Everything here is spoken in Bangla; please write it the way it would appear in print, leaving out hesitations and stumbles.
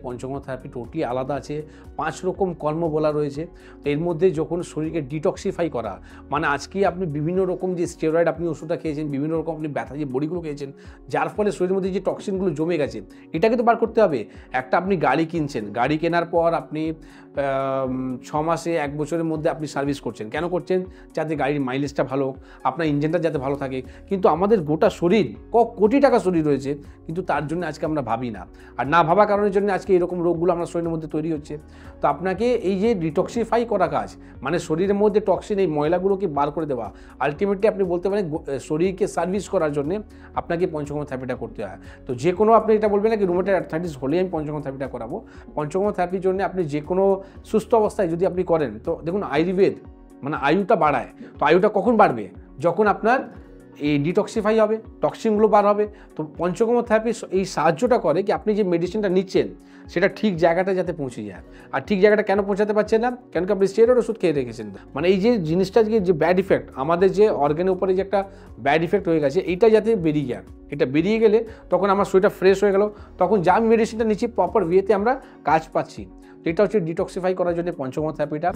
পঞ্চকর্ম থেরাপি টোটালি আলাদা আছে। ৫ রকম কর্ম বলা রয়েছে। তো এর মধ্যে যখন শরীরকে ডিটক্সিফাই করা, মানে আজকে আপনি বিভিন্ন রকম যে স্টেরয়েড আপনি ওষুধটা খেয়েছেন, বিভিন্ন রকম আপনি ব্যথা যে বড়িগুলো খেয়েছেন, যার ফলে শরীরের মধ্যে যে টক্সিনগুলো জমে গেছে, এটাকে তো বার করতে হবে। একটা আপনি গাড়ি কিনছেন, গাড়ি কেনার পর আপনি ৬ মাসে ১ বছরের মধ্যে আপনি সার্ভিস করছেন। কেন করছেন? যাতে গাড়ির মাইলেজটা ভালো হোক, আপনার ইঞ্জিনটা যাতে ভালো থাকে। কিন্তু আমাদের গোটা শরীর, কোটি টাকা শরীর রয়েছে, কিন্তু তার জন্য আজকে আমরা ভাবি না। আর না ভাবা কারণের জন্য আজকে এরকম রোগগুলো আমার শরীরের মধ্যে তৈরি হচ্ছে। তো আপনাকে এই যে ডিটক্সিফাই করা কাজ, মানে শরীরের মধ্যে টক্সিন এই ময়লাগুলোকে বার করে দেওয়া, আলটিমেটলি আপনি বলতে পারেন শরীরকে সার্ভিস করার জন্য আপনাকে পঞ্চকর্ম থেরাপিটা করতে হয়। তো যে কোনো আপনি এটা বলবেন না কি রুমেটয়েড আর্থ্রাইটিস হলেই আমি পঞ্চকর্ম থেরাপিটা করাবো। পঞ্চকর্ম থেরাপির জন্য আপনি যে কোনো সুস্থ অবস্থায় যদি আপনি করেন, তো দেখুন আয়ুর্বেদ মানে আয়ুটা বাড়ায়। তো আয়ুটা কখন বাড়বে? যখন আপনার এই ডিটক্সিফাই হবে, টক্সিনগুলো বার হবে। তো পঞ্চকর্ম থেরাপি এই সাহায্যটা করে কি আপনি যে মেডিসিনটা নিচ্ছেন সেটা ঠিক জায়গাটা যাতে পৌঁছে যায়। আর ঠিক জায়গাটা কেন পৌঁছাতে পারছেন না? কেন কি আপনি স্টেরয়েড ওষুধ খেয়ে রেখেছেন। মানে এই যে জিনিসটা যে ব্যাড ইফেক্ট, আমাদের যে অর্গানের উপরে যে একটা ব্যাড ইফেক্ট হয়ে গেছে, এইটা যাতে বেরিয়ে যায়। এটা বেরিয়ে গেলে তখন আমার শরীরটা ফ্রেশ হয়ে গেল, তখন যা আমি মেডিসিনটা নিচ্ছি প্রপার ওয়েতে আমরা কাজ পাচ্ছি। তো এটা হচ্ছে ডিটক্সিফাই করার জন্য পঞ্চকর্ম থেরাপিটা।